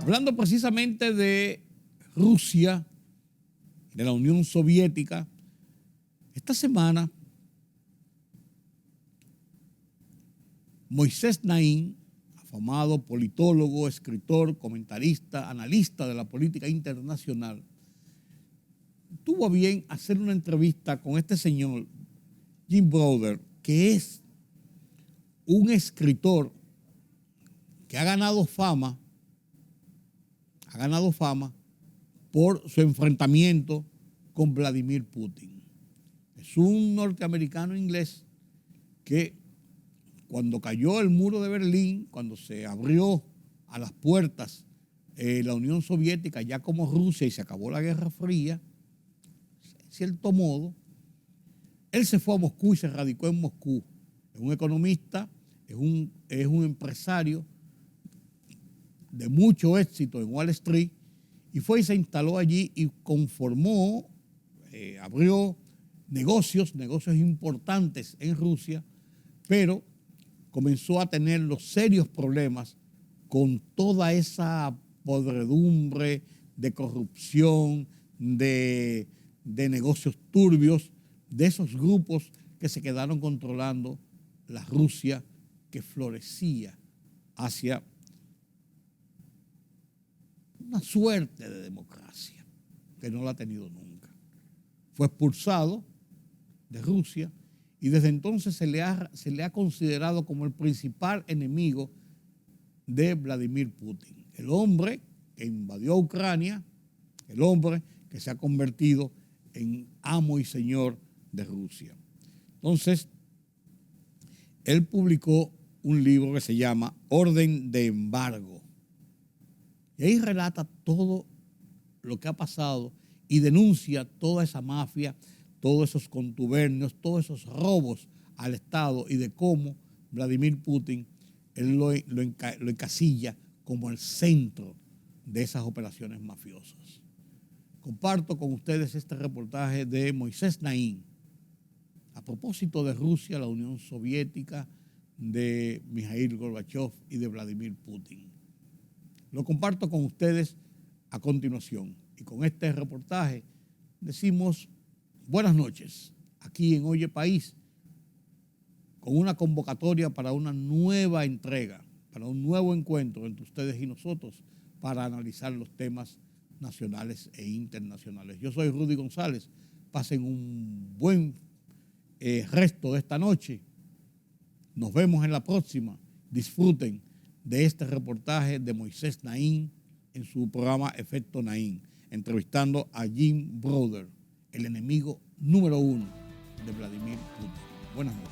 Hablando precisamente de Rusia, de la Unión Soviética, esta semana Moisés Naim, afamado politólogo, escritor, comentarista, analista de la política internacional, tuvo a bien hacer una entrevista con este señor, Jim Browder, que es un escritor que ha ganado fama por su enfrentamiento con Vladimir Putin. Es un norteamericano inglés que cuando cayó el muro de Berlín, cuando se abrió a las puertas la Unión Soviética ya como Rusia y se acabó la Guerra Fría, en cierto modo, él se fue a Moscú y se radicó en Moscú. Es un economista, es un empresario de mucho éxito en Wall Street, y fue y se instaló allí y conformó, abrió negocios importantes en Rusia, pero comenzó a tener los serios problemas con toda esa podredumbre de corrupción, de negocios turbios, de esos grupos que se quedaron controlando la Rusia que florecía hacia una suerte de democracia que no la ha tenido nunca. Fue expulsado de Rusia y desde entonces se le ha considerado como el principal enemigo de Vladimir Putin, el hombre que invadió Ucrania, el hombre que se ha convertido en amo y señor de Rusia. Entonces, él publicó un libro que se llama Orden de Embargo. Y ahí relata todo lo que ha pasado y denuncia toda esa mafia, todos esos contubernios, todos esos robos al Estado y de cómo Vladimir Putin él lo encasilla como el centro de esas operaciones mafiosas. Comparto con ustedes este reportaje de Moisés Naim a propósito de Rusia, la Unión Soviética, de Mikhail Gorbachev y de Vladimir Putin. Lo comparto con ustedes a continuación. Y con este reportaje decimos buenas noches aquí en Oye País, con una convocatoria para una nueva entrega, para un nuevo encuentro entre ustedes y nosotros para analizar los temas nacionales e internacionales. Yo soy Rudy González. Pasen un buen resto de esta noche. Nos vemos en la próxima. Disfruten de este reportaje de Moisés Naim en su programa Efecto Naim, entrevistando a Jim Browder, el enemigo número 1 de Vladimir Putin. Buenas noches.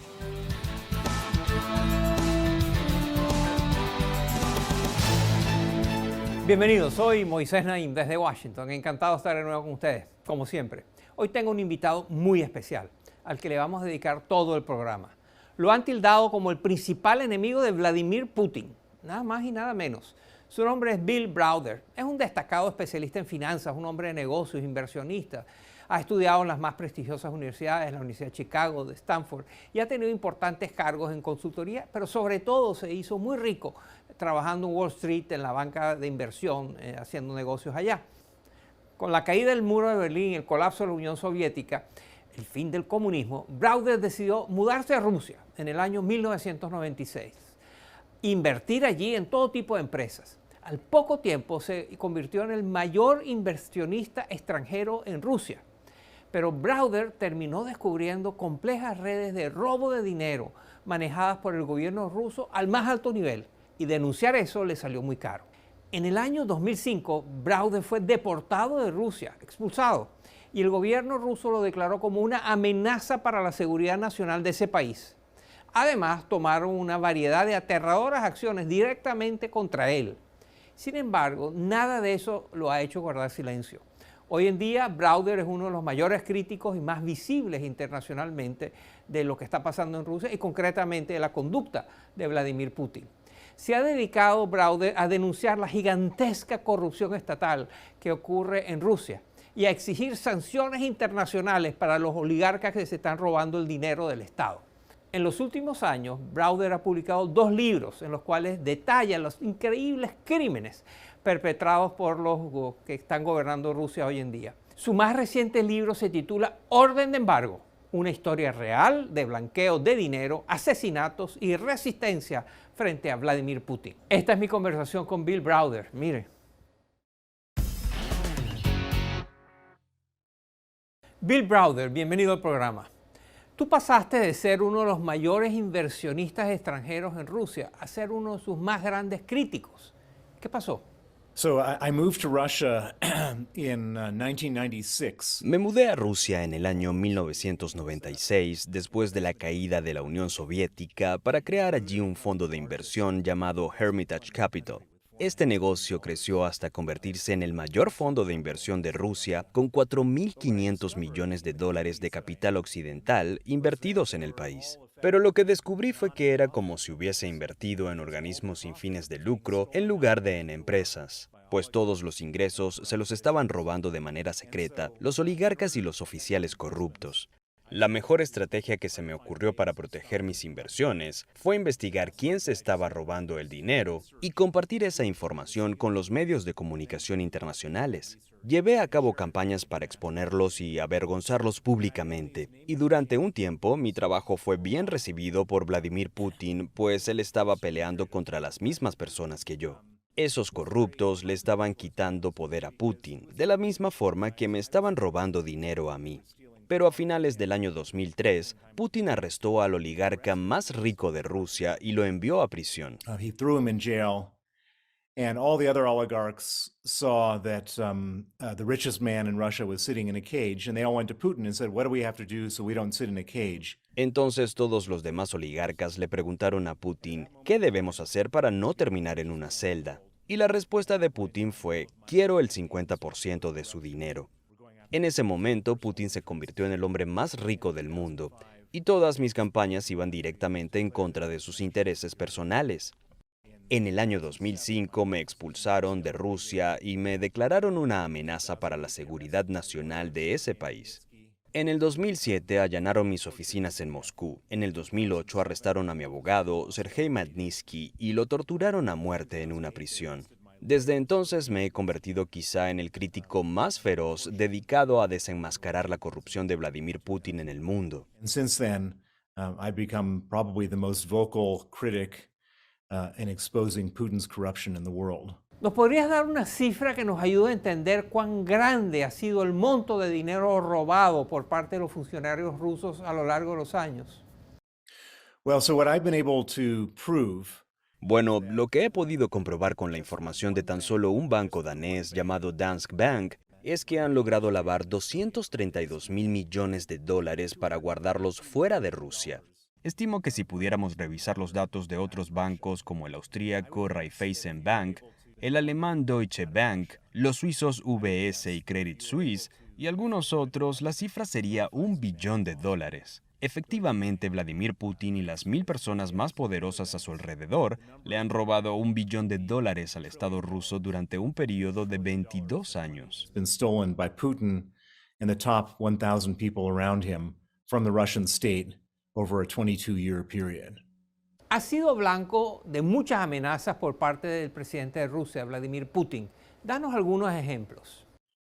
Bienvenidos, soy Moisés Naim desde Washington. Encantado de estar de nuevo con ustedes, como siempre. Hoy tengo un invitado muy especial, al que le vamos a dedicar todo el programa. Lo han tildado como el principal enemigo de Vladimir Putin, nada más y nada menos. Su nombre es Bill Browder. Es un destacado especialista en finanzas, un hombre de negocios, inversionista. Ha estudiado en las más prestigiosas universidades, la Universidad de Chicago, de Stanford, y ha tenido importantes cargos en consultoría, pero sobre todo se hizo muy rico trabajando en Wall Street, en la banca de inversión, haciendo negocios allá. Con la caída del muro de Berlín y el colapso de la Unión Soviética, el fin del comunismo, Browder decidió mudarse a Rusia en el año 1996, invertir allí en todo tipo de empresas. Al poco tiempo se convirtió en el mayor inversionista extranjero en Rusia. Pero Browder terminó descubriendo complejas redes de robo de dinero manejadas por el gobierno ruso al más alto nivel, y denunciar eso le salió muy caro. En el año 2005, Browder fue deportado de Rusia, expulsado, y el gobierno ruso lo declaró como una amenaza para la seguridad nacional de ese país. Además, tomaron una variedad de aterradoras acciones directamente contra él. Sin embargo, nada de eso lo ha hecho guardar silencio. Hoy en día, Browder es uno de los mayores críticos y más visibles internacionalmente de lo que está pasando en Rusia y concretamente de la conducta de Vladimir Putin. Se ha dedicado Browder a denunciar la gigantesca corrupción estatal que ocurre en Rusia y a exigir sanciones internacionales para los oligarcas que se están robando el dinero del Estado. En los últimos años, Browder ha publicado 2 libros en los cuales detalla los increíbles crímenes perpetrados por los que están gobernando Rusia hoy en día. Su más reciente libro se titula Orden de Embargo, una historia real de blanqueo de dinero, asesinatos y resistencia frente a Vladimir Putin. Esta es mi conversación con Bill Browder. Mire. Bill Browder, bienvenido al programa. Tú pasaste de ser uno de los mayores inversionistas extranjeros en Rusia a ser uno de sus más grandes críticos. ¿Qué pasó? I moved to Russia in 1996. Me mudé a Rusia en el año 1996, después de la caída de la Unión Soviética, para crear allí un fondo de inversión llamado Hermitage Capital. Este negocio creció hasta convertirse en el mayor fondo de inversión de Rusia, con $4.500 millones de capital occidental invertidos en el país. Pero lo que descubrí fue que era como si hubiese invertido en organismos sin fines de lucro en lugar de en empresas, pues todos los ingresos se los estaban robando de manera secreta los oligarcas y los oficiales corruptos. La mejor estrategia que se me ocurrió para proteger mis inversiones fue investigar quién se estaba robando el dinero y compartir esa información con los medios de comunicación internacionales. Llevé a cabo campañas para exponerlos y avergonzarlos públicamente, y durante un tiempo mi trabajo fue bien recibido por Vladimir Putin, pues él estaba peleando contra las mismas personas que yo. Esos corruptos le estaban quitando poder a Putin, de la misma forma que me estaban robando dinero a mí. Pero a finales del año 2003, Putin arrestó al oligarca más rico de Rusia y lo envió a prisión. He threw him in jail, and all the other oligarchs saw that the richest man in Russia was sitting in a cage, and they all went to Putin and said, "What do we have to do so we don't sit in a cage?" Entonces todos los demás oligarcas le preguntaron a Putin, ¿qué debemos hacer para no terminar en una celda? Y la respuesta de Putin fue, quiero el 50% de su dinero. En ese momento, Putin se convirtió en el hombre más rico del mundo, y todas mis campañas iban directamente en contra de sus intereses personales. En el año 2005 me expulsaron de Rusia y me declararon una amenaza para la seguridad nacional de ese país. En el 2007 allanaron mis oficinas en Moscú. En el 2008 arrestaron a mi abogado, Sergei Magnitsky, y lo torturaron a muerte en una prisión. Desde entonces me he convertido quizá en el crítico más feroz dedicado a desenmascarar la corrupción de Vladimir Putin en el mundo. And since then, I've become probably the most vocal critic in exposing Putin's corruption in the world. ¿Nos podrías dar una cifra que nos ayude a entender cuán grande ha sido el monto de dinero robado por parte de los funcionarios rusos a lo largo de los años? Well, so what I've been able to prove. Bueno, lo que he podido comprobar con la información de tan solo un banco danés llamado Danske Bank es que han logrado lavar 232.000 millones de dólares para guardarlos fuera de Rusia. Estimo que si pudiéramos revisar los datos de otros bancos como el austríaco Raiffeisen Bank, el alemán Deutsche Bank, los suizos UBS y Credit Suisse y algunos otros, la cifra sería $1 billón. Efectivamente, Vladimir Putin y las 1.000 personas más poderosas a su alrededor le han robado $1 billón al Estado ruso durante un periodo de 22 años. It's been stolen by Putin and the top 1,000 people around him from the Russian state over a 22-year period. Ha sido blanco de muchas amenazas por parte del presidente de Rusia, Vladimir Putin. Danos algunos ejemplos.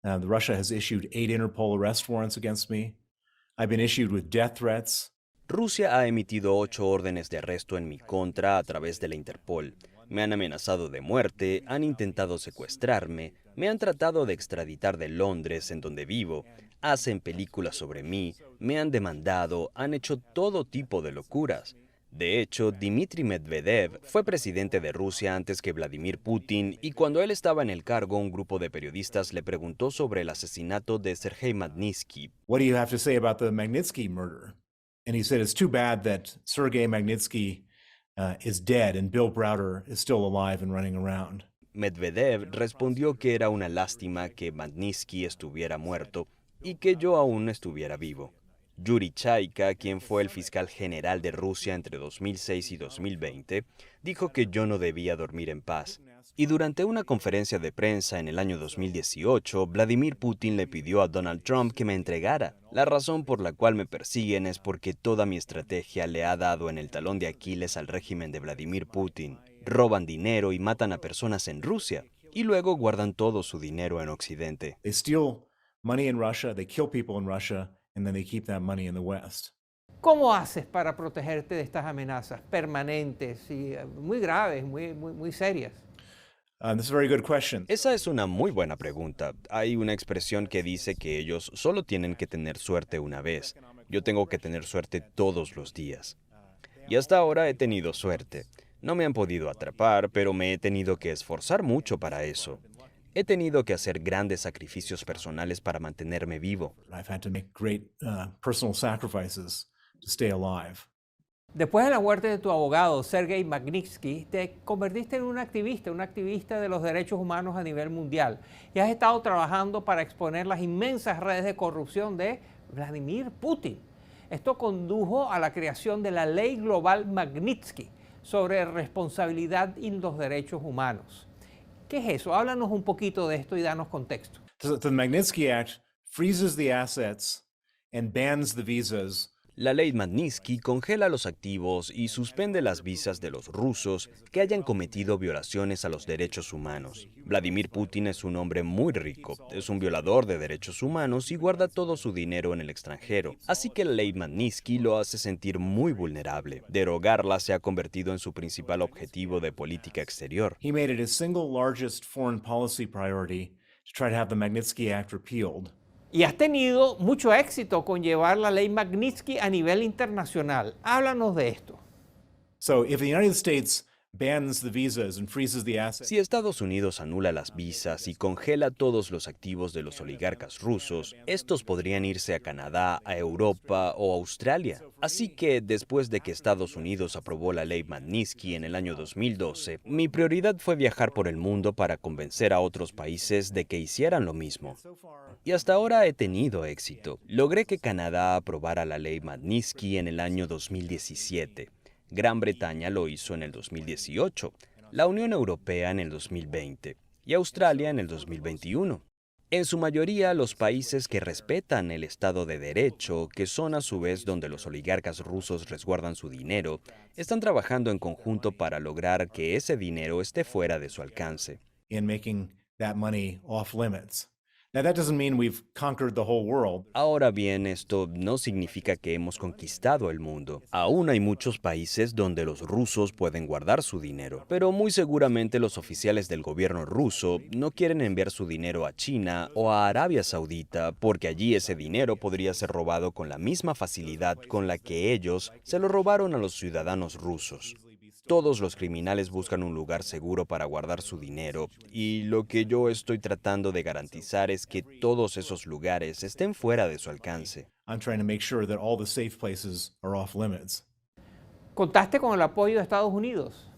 Russia has issued 8 Interpol arrest warrants against me. I've been issued with death threats. Rusia ha emitido 8 órdenes de arresto en mi contra a través de la Interpol. Me han amenazado de muerte, han intentado secuestrarme, me han tratado de extraditar de Londres, en donde vivo, hacen películas sobre mí, me han demandado, han hecho todo tipo de locuras. De hecho, Dmitry Medvedev fue presidente de Rusia antes que Vladimir Putin, y cuando él estaba en el cargo, un grupo de periodistas le preguntó sobre el asesinato de Sergei Magnitsky. What do you have to say about the Magnitsky murder? And he said, it's too bad that Sergei Magnitsky is dead and Bill Browder is still alive and running around. Medvedev respondió que era una lástima que Magnitsky estuviera muerto y que yo aún estuviera vivo. Yuri Chaika, quien fue el fiscal general de Rusia entre 2006 y 2020, dijo que yo no debía dormir en paz. Y durante una conferencia de prensa en el año 2018, Vladimir Putin le pidió a Donald Trump que me entregara. La razón por la cual me persiguen es porque toda mi estrategia le ha dado en el talón de Aquiles al régimen de Vladimir Putin. Roban dinero y matan a personas en Rusia, y luego guardan todo su dinero en Occidente. They steal money in Russia, they kill people in Russia, and then they keep that money in the West. ¿Cómo haces para protegerte de estas amenazas permanentes y muy graves, muy serias? This is a very good question. Esa es una muy buena pregunta. Hay una expresión que dice que ellos solo tienen que tener suerte una vez. Yo tengo que tener suerte todos los días. Y hasta ahora he tenido suerte. No me han podido atrapar, pero me he tenido que esforzar mucho para eso. He tenido que hacer grandes sacrificios personales para mantenerme vivo. I've had to make great personal sacrifices to stay alive. Después de la muerte de tu abogado, Sergei Magnitsky, te convertiste en un activista de los derechos humanos a nivel mundial, y has estado trabajando para exponer las inmensas redes de corrupción de Vladimir Putin. Esto condujo a la creación de la Ley Global Magnitsky sobre responsabilidad y los derechos humanos. ¿Qué es eso? Háblanos un poquito de esto y danos contexto. The Magnitsky Act freezes the assets and bans the visas. La ley Magnitsky congela los activos y suspende las visas de los rusos que hayan cometido violaciones a los derechos humanos. Vladimir Putin es un hombre muy rico, es un violador de derechos humanos y guarda todo su dinero en el extranjero. Así que la ley Magnitsky lo hace sentir muy vulnerable. Derogarla se ha convertido en su principal objetivo de política exterior. He made it his single largest foreign policy priority to try to have the Magnitsky Act repealed. Y has tenido mucho éxito con llevar la ley Magnitsky a nivel internacional. Háblanos de esto. So if the United States bans the visas and freezes the assets, Si Estados Unidos anula las visas y congela todos los activos de los oligarcas rusos, estos podrían irse a Canadá, a Europa o a Australia. Así que, después de que Estados Unidos aprobó la ley Magnitsky en el año 2012, mi prioridad fue viajar por el mundo para convencer a otros países de que hicieran lo mismo. Y hasta ahora he tenido éxito. Logré que Canadá aprobara la ley Magnitsky en el año 2017. Gran Bretaña lo hizo en el 2018, la Unión Europea en el 2020 y Australia en el 2021. En su mayoría, los países que respetan el Estado de Derecho, que son a su vez donde los oligarcas rusos resguardan su dinero, están trabajando en conjunto para lograr que ese dinero esté fuera de su alcance. in making that money off limits. Now, that doesn't mean we've conquered the whole world. Ahora bien, esto no significa que hemos conquistado el mundo. Aún hay muchos países donde los rusos pueden guardar su dinero, pero muy seguramente los oficiales del gobierno ruso no quieren enviar su dinero a China o a Arabia Saudita porque allí ese dinero podría ser robado con la misma facilidad con la que ellos se lo robaron a los ciudadanos rusos. Todos los criminales buscan un lugar seguro para guardar su dinero, y lo que yo estoy tratando de garantizar es que todos esos lugares estén fuera de su alcance. I'm trying to make sure that all the safe places are off limits. ¿Contaste con el apoyo de Estados Unidos?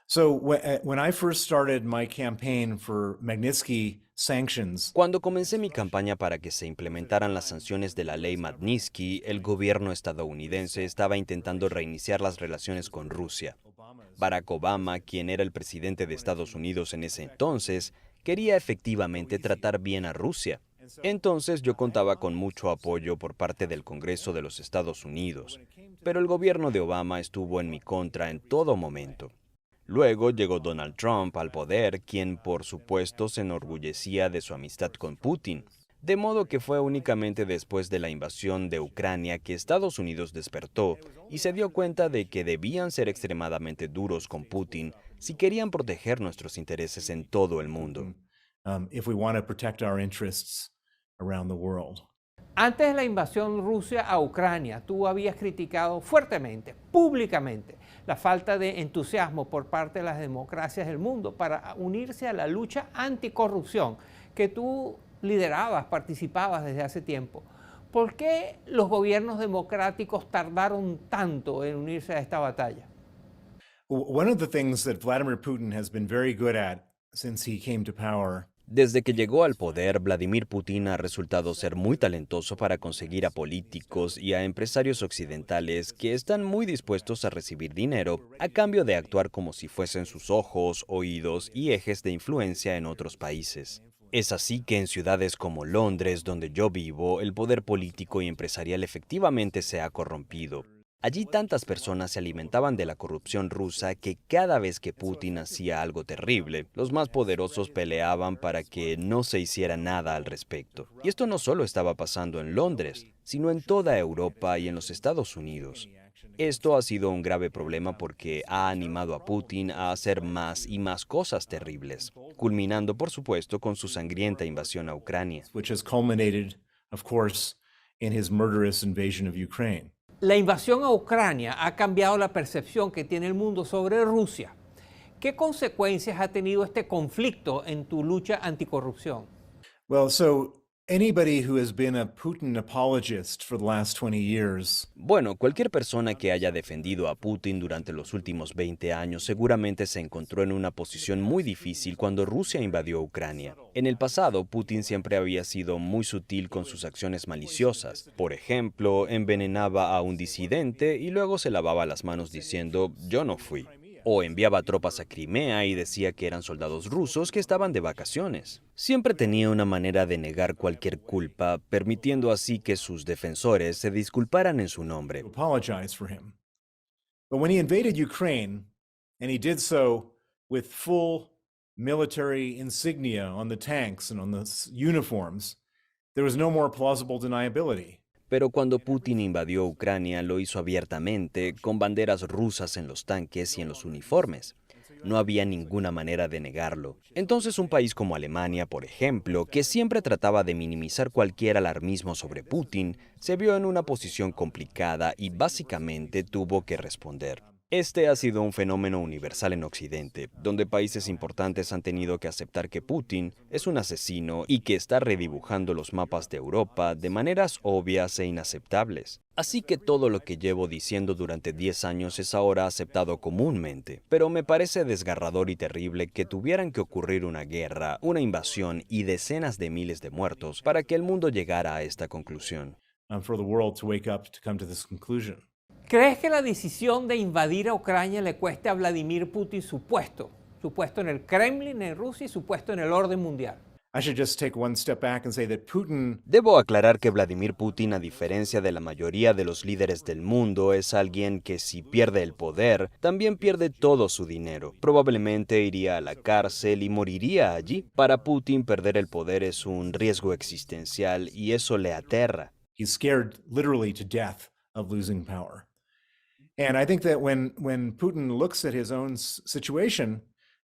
So when I first started my campaign for Magnitsky sanctions, Cuando comencé mi campaña para que se implementaran las sanciones de la ley Magnitsky, el gobierno estadounidense estaba intentando reiniciar las relaciones con Rusia. Barack Obama, quien era el presidente de Estados Unidos en ese entonces, quería efectivamente tratar bien a Rusia. Entonces yo contaba con mucho apoyo por parte del Congreso de los Estados Unidos, pero el gobierno de Obama estuvo en mi contra en todo momento. Luego llegó Donald Trump al poder, quien por supuesto se enorgullecía de su amistad con Putin. De modo que fue únicamente después de la invasión de Ucrania que Estados Unidos despertó y se dio cuenta de que debían ser extremadamente duros con Putin si querían proteger nuestros intereses en todo el mundo. if we want to protect our interests around the world. Antes de la invasión Rusia a Ucrania, tú habías criticado fuertemente, públicamente, la falta de entusiasmo por parte de las democracias del mundo para unirse a la lucha anticorrupción que tú liderabas, participabas desde hace tiempo. ¿Por qué los gobiernos democráticos tardaron tanto en unirse a esta batalla? One of the things that Vladimir Putin has been very good at since he came to power Desde que llegó al poder, Vladimir Putin ha resultado ser muy talentoso para conseguir a políticos y a empresarios occidentales que están muy dispuestos a recibir dinero a cambio de actuar como si fuesen sus ojos, oídos y ejes de influencia en otros países. Es así que en ciudades como Londres, donde yo vivo, el poder político y empresarial efectivamente se ha corrompido. Allí tantas personas se alimentaban de la corrupción rusa que cada vez que Putin hacía algo terrible, los más poderosos peleaban para que no se hiciera nada al respecto. Y esto no solo estaba pasando en Londres, sino en toda Europa y en los Estados Unidos. Esto ha sido un grave problema porque ha animado a Putin a hacer más y más cosas terribles, culminando por supuesto con su sangrienta invasión a Ucrania. which has culminated, of course, in his murderous invasion of Ukraine. La invasión a Ucrania ha cambiado la percepción que tiene el mundo sobre Rusia. ¿Qué consecuencias ha tenido este conflicto en tu lucha anticorrupción? Well, so anybody who has been a Putin apologist for the last 20 years Bueno, cualquier persona que haya defendido a Putin durante los últimos 20 años seguramente se encontró en una posición muy difícil cuando Rusia invadió Ucrania. En el pasado, Putin siempre había sido muy sutil con sus acciones maliciosas. Por ejemplo, envenenaba a un disidente y luego se lavaba las manos diciendo, yo no fui. O enviaba tropas a Crimea y decía que eran soldados rusos que estaban de vacaciones. Siempre tenía una manera de negar cualquier culpa, permitiendo así que sus defensores se disculparan en su nombre. Apologize for him. But when he invaded Ukraine, and he did so with full military insignia on the tanks and on the uniforms, there was no more plausible deniability. Pero cuando Putin invadió Ucrania lo hizo abiertamente, con banderas rusas en los tanques y en los uniformes. No había ninguna manera de negarlo. Entonces un país como Alemania, por ejemplo, que siempre trataba de minimizar cualquier alarmismo sobre Putin, se vio en una posición complicada y básicamente tuvo que responder. Este ha sido un fenómeno universal en Occidente, donde países importantes han tenido que aceptar que Putin es un asesino y que está redibujando los mapas de Europa de maneras obvias e inaceptables. Así que todo lo que llevo diciendo durante 10 años es ahora aceptado comúnmente, pero me parece desgarrador y terrible que tuvieran que ocurrir una guerra, una invasión y decenas de miles de muertos para que el mundo llegara a esta conclusión. For the world to wake up to come to this conclusion. ¿Crees que la decisión de invadir a Ucrania le cueste a Vladimir Putin su puesto en el Kremlin, en Rusia y su puesto en el orden mundial? I should just take one step back and say that Putin Debo aclarar que Vladimir Putin, a diferencia de la mayoría de los líderes del mundo, es alguien que si pierde el poder, también pierde todo su dinero. Probablemente iría a la cárcel y moriría allí. Para Putin, perder el poder es un riesgo existencial y eso le aterra. he's scared literally to death of losing power. And I think that when Putin looks at his own situation,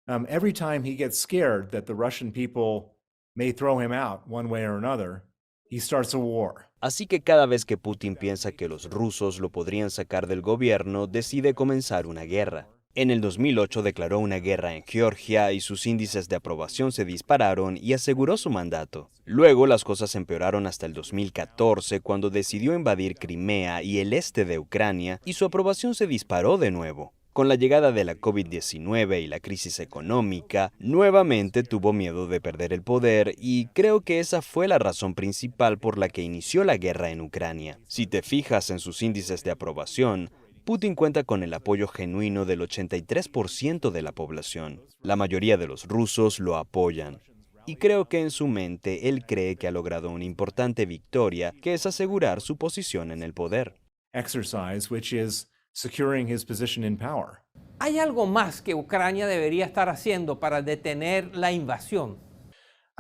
every time he gets scared that the Russian people may throw him out one way or another, he starts a war. Así que cada vez que Putin piensa que los rusos lo podrían sacar del gobierno, decide comenzar una guerra. En el 2008 declaró una guerra en Georgia y sus índices de aprobación se dispararon y aseguró su mandato. Luego las cosas empeoraron hasta el 2014 cuando decidió invadir Crimea y el este de Ucrania y su aprobación se disparó de nuevo. Con la llegada de la COVID-19 y la crisis económica, nuevamente tuvo miedo de perder el poder y creo que esa fue la razón principal por la que inició la guerra en Ucrania. Si te fijas en sus índices de aprobación, Putin cuenta con el apoyo genuino del 83% de la población. La mayoría de los rusos lo apoyan. Y creo que en su mente él cree que ha logrado una importante victoria, que es asegurar su posición en el poder. Exercise, which is securing his position in power. ¿Hay algo más que Ucrania debería estar haciendo para detener la invasión?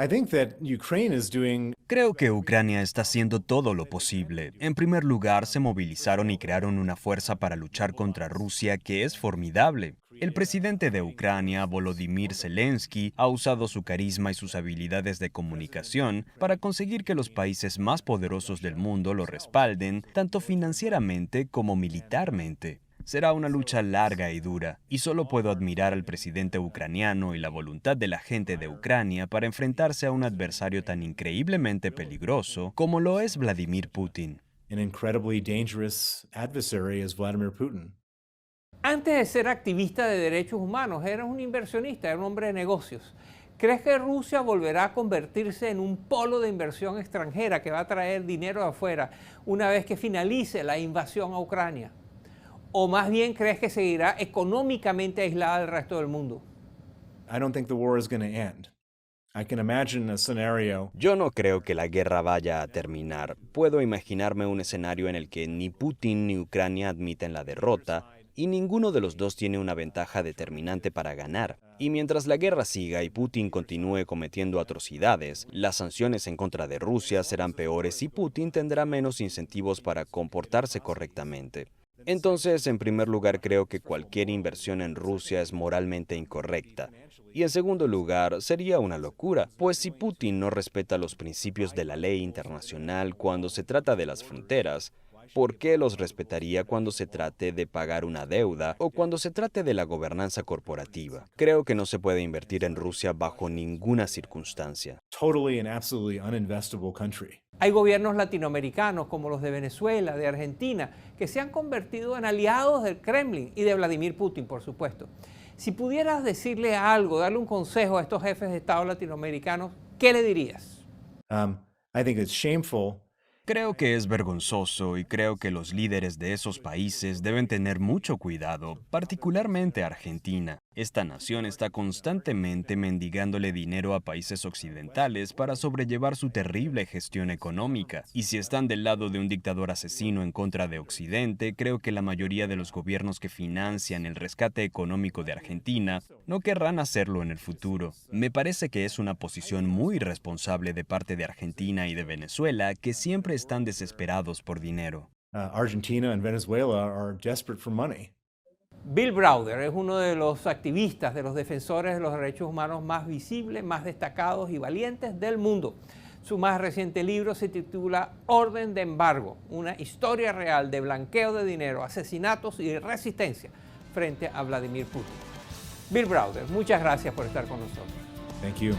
I think that Ukraine is doing Creo que Ucrania está haciendo todo lo posible. En primer lugar, se movilizaron y crearon una fuerza para luchar contra Rusia que es formidable. El presidente de Ucrania, Volodymyr Zelensky, ha usado su carisma y sus habilidades de comunicación para conseguir que los países más poderosos del mundo lo respalden, tanto financieramente como militarmente. Será una lucha larga y dura, y solo puedo admirar al presidente ucraniano y la voluntad de la gente de Ucrania para enfrentarse a un adversario tan increíblemente peligroso como lo es Vladimir Putin. an incredibly dangerous adversary as Vladimir Putin. Antes de ser activista de derechos humanos, eras un inversionista, era un hombre de negocios. ¿Crees que Rusia volverá a convertirse en un polo de inversión extranjera que va a traer dinero de afuera una vez que finalice la invasión a Ucrania? ¿O más bien crees que seguirá económicamente aislada del resto del mundo? I don't think the war is going to end. I can imagine a scenario Yo no creo que la guerra vaya a terminar. Puedo imaginarme un escenario en el que ni Putin ni Ucrania admiten la derrota y ninguno de los dos tiene una ventaja determinante para ganar. Y mientras la guerra siga y Putin continúe cometiendo atrocidades, las sanciones en contra de Rusia serán peores y Putin tendrá menos incentivos para comportarse correctamente. Entonces, en primer lugar, creo que cualquier inversión en Rusia es moralmente incorrecta. Y en segundo lugar, sería una locura, pues si Putin no respeta los principios de la ley internacional cuando se trata de las fronteras, ¿por qué los respetaría cuando se trate de pagar una deuda o cuando se trate de la gobernanza corporativa? Creo que no se puede invertir en Rusia bajo ninguna circunstancia. totally and absolutely uninvestable country. Hay gobiernos latinoamericanos como los de Venezuela, de Argentina, que se han convertido en aliados del Kremlin y de Vladimir Putin, por supuesto. Si pudieras decirle algo, darle un consejo a estos jefes de Estado latinoamericanos, ¿qué le dirías? I think it's shameful Creo que es vergonzoso y creo que los líderes de esos países deben tener mucho cuidado, particularmente Argentina. Esta nación está constantemente mendigándole dinero a países occidentales para sobrellevar su terrible gestión económica. Y si están del lado de un dictador asesino en contra de Occidente, creo que la mayoría de los gobiernos que financian el rescate económico de Argentina no querrán hacerlo en el futuro. Me parece que es una posición muy irresponsable de parte de Argentina y de Venezuela, que siempre están desesperados por dinero. Argentina and Venezuela are desperate for money. Bill Browder es uno de los activistas, de los defensores de los derechos humanos más visibles, más destacados y valientes del mundo. Su más reciente libro se titula Orden de Embargo, una historia real de blanqueo de dinero, asesinatos y resistencia frente a Vladimir Putin. Bill Browder, muchas gracias por estar con nosotros. Thank you.